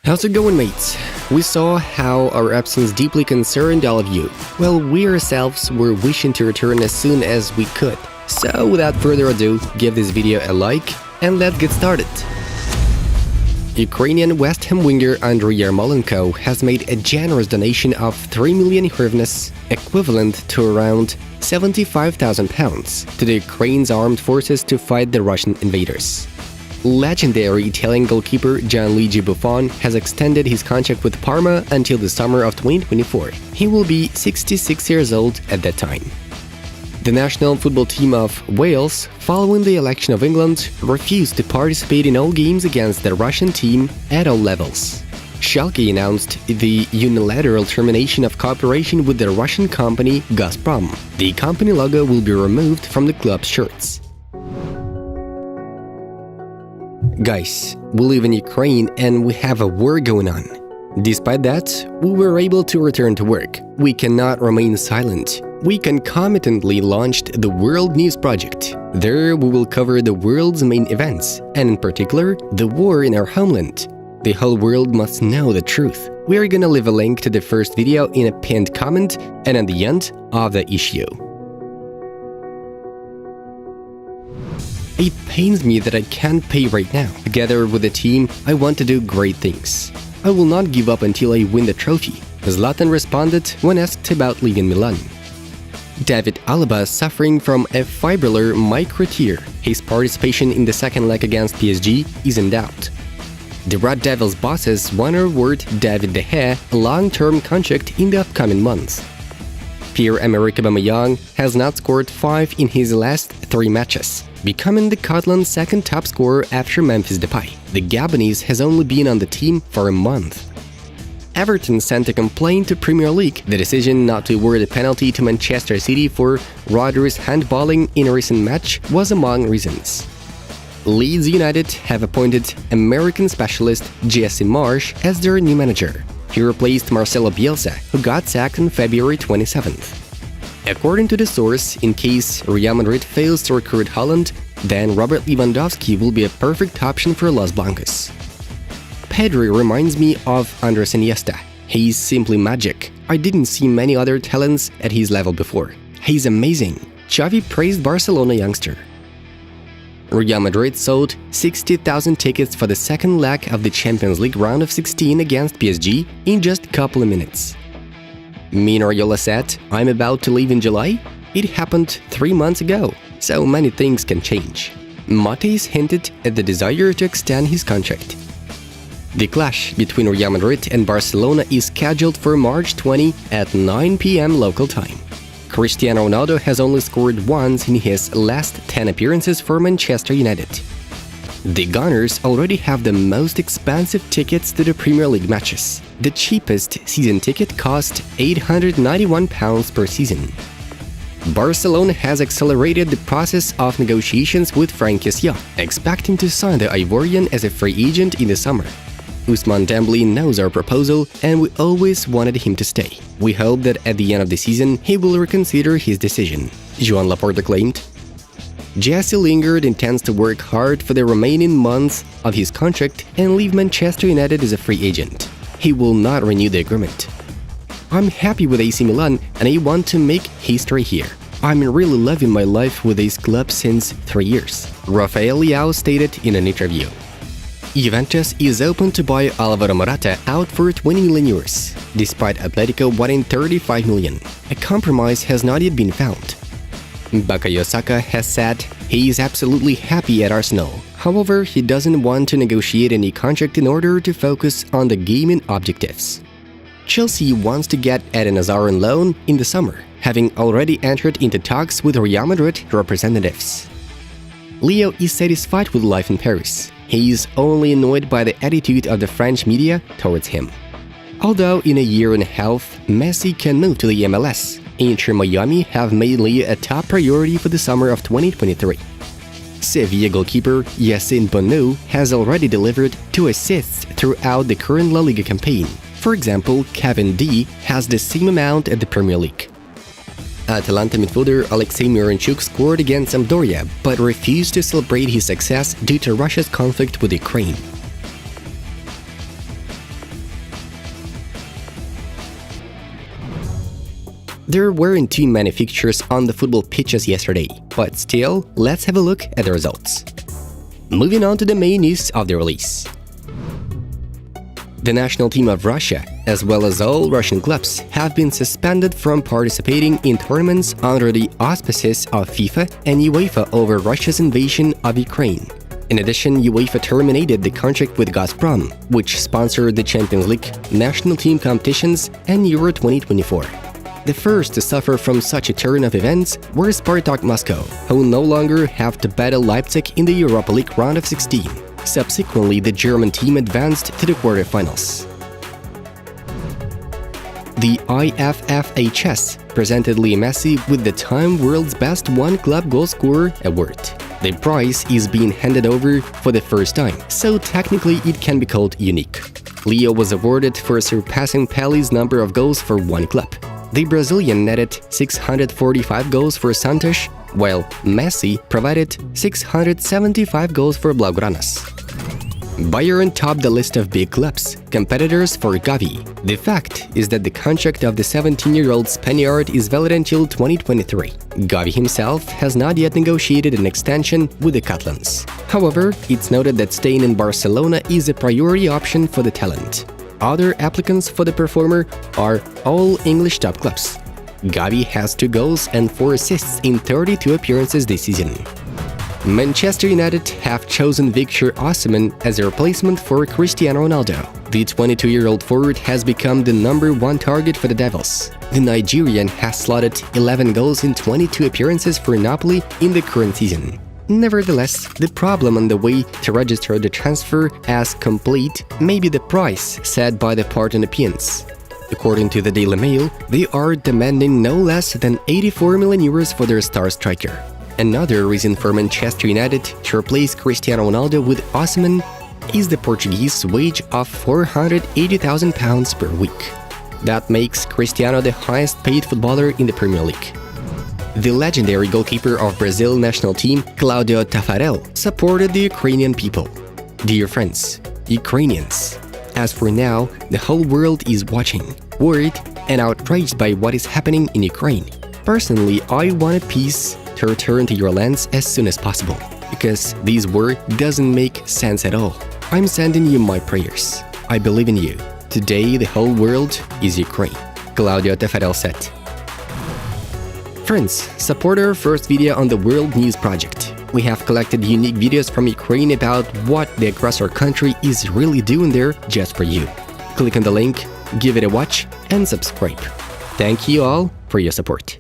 How's it going, mates? We saw how our absence deeply concerned all of you. Well, we ourselves were wishing to return as soon as we could. So without further ado, give this video a like and let's get started. Ukrainian West Ham winger Andriy Yarmolenko has made a generous donation of 3 million hryvnias, equivalent to around £75,000, to the Ukraine's armed forces to fight the Russian invaders. Legendary Italian goalkeeper Gianluigi Buffon has extended his contract with Parma until the summer of 2024. He will be 66 years old at that time. The national football team of Wales, following the election of England, refused to participate in all games against the Russian team at all levels. Schalke announced the unilateral termination of cooperation with the Russian company Gazprom. The company logo will be removed from the club's shirts. Guys, we live in Ukraine and we have a war going on. Despite that, we were able to return to work. We cannot remain silent. We concomitantly launched the World News Project. There we will cover the world's main events, and in particular, the war in our homeland. The whole world must know the truth. We are gonna leave a link to the first video in a pinned comment and at the end of the issue. It pains me that I can't pay right now. Together with the team, I want to do great things. I will not give up until I win the trophy, Zlatan responded when asked about leaving Milan. David Alaba is suffering from a fibrillar microtear. His participation in the second leg against PSG is in doubt. The Red Devils bosses want to award David De Gea a long-term contract in the upcoming months. Pierre-Emerick Aubameyang has not scored 5 in his last 3 matches, becoming the Catalan's second top scorer after Memphis Depay. The Gabonese has only been on the team for a month. Everton sent a complaint to Premier League. The decision not to award a penalty to Manchester City for Rodri's handballing in a recent match was among reasons. Leeds United have appointed American specialist Jesse Marsch as their new manager. He replaced Marcelo Bielsa, who got sacked on February 27th. According to the source, in case Real Madrid fails to recruit Haaland, then Robert Lewandowski will be a perfect option for Los Blancos. Pedri reminds me of Andres Iniesta. He's simply magic. I didn't see many other talents at his level before. He's amazing. Xavi praised Barcelona youngster. Real Madrid sold 60,000 tickets for the second leg of the Champions League round of 16 against PSG in just a couple of minutes. Mino Raiola said, "I'm about to leave in July." It happened 3 months ago, so many things can change. Matheus hinted at the desire to extend his contract. The clash between Real Madrid and Barcelona is scheduled for March 20 at 9 p.m. local time. Cristiano Ronaldo has only scored once in his last 10 appearances for Manchester United. The Gunners already have the most expensive tickets to the Premier League matches. The cheapest season ticket cost £891 per season. Barcelona has accelerated the process of negotiations with Franck Kessié, expecting to sign the Ivorian as a free agent in the summer. Ousmane Dembélé knows our proposal and we always wanted him to stay. We hope that at the end of the season he will reconsider his decision, Joan Laporta claimed. Jesse Lingard intends to work hard for the remaining months of his contract and leave Manchester United as a free agent. He will not renew the agreement. "I'm happy with AC Milan and I want to make history here. I'm really loving my life with this club since 3 years," Rafael Leao stated in an interview. Juventus is open to buy Alvaro Morata out for €20 million, despite Atletico wanting €35 million. A compromise has not yet been found. Bukayo Saka has said he is absolutely happy at Arsenal. However, he doesn't want to negotiate any contract in order to focus on the gaming objectives. Chelsea wants to get Eden Hazard on loan in the summer, having already entered into talks with Real Madrid representatives. Leo is satisfied with life in Paris. He is only annoyed by the attitude of the French media towards him. Although in a year and a half, Messi can move to the MLS, Inter Miami have made Leo a top priority for the summer of 2023. Sevilla goalkeeper Yassine Bounou has already delivered 2 assists throughout the current La Liga campaign. For example, Kevin D has the same amount at the Premier League. Atalanta midfielder Alexei Miranchuk scored against Sampdoria, but refused to celebrate his success due to Russia's conflict with Ukraine. There weren't too many fixtures on the football pitches yesterday, but still, let's have a look at the results. Moving on to the main news of the release. The national team of Russia, as well as all Russian clubs, have been suspended from participating in tournaments under the auspices of FIFA and UEFA over Russia's invasion of Ukraine. In addition, UEFA terminated the contract with Gazprom, which sponsored the Champions League, national team competitions, and Euro 2024. The first to suffer from such a turn of events were Spartak Moscow, who no longer have to battle Leipzig in the Europa League round of 16. Subsequently, the German team advanced to the quarterfinals. The IFFHS presented Leo Messi with the Time World's Best One Club Goal Scorer award. The prize is being handed over for the first time, so technically it can be called unique. Leo was awarded for surpassing Pellé's number of goals for one club. The Brazilian netted 645 goals for Santos, while Messi provided 675 goals for Blaugranas. Bayern topped the list of big clubs, competitors for Gavi. The fact is that the contract of the 17-year-old Spaniard is valid until 2023. Gavi himself has not yet negotiated an extension with the Catalans. However, it's noted that staying in Barcelona is a priority option for the talent. Other applicants for the performer are all English top clubs. Gavi has 2 goals and 4 assists in 32 appearances this season. Manchester United have chosen Victor Osimhen as a replacement for Cristiano Ronaldo. The 22-year-old forward has become the #1 target for the Devils. The Nigerian has slotted 11 goals in 22 appearances for Napoli in the current season. Nevertheless, the problem on the way to register the transfer as complete may be the price set by the Partenopeians. According to the Daily Mail, they are demanding no less than 84 million euros for their star striker. Another reason for Manchester United to replace Cristiano Ronaldo with Osimhen is the Portuguese wage of £480,000 per week. That makes Cristiano the highest-paid footballer in the Premier League. The legendary goalkeeper of Brazil national team, Claudio Taffarel, supported the Ukrainian people. Dear friends, Ukrainians, as for now, the whole world is watching, worried and outraged by what is happening in Ukraine. Personally, I want peace to return to your lands as soon as possible, because this war doesn't make sense at all. I'm sending you my prayers. I believe in you. Today, the whole world is Ukraine, Claudio Taffarel said. Friends, support our first video on the World News Project. We have collected unique videos from Ukraine about what the aggressor country is really doing there just for you. Click on the link, give it a watch, and subscribe. Thank you all for your support.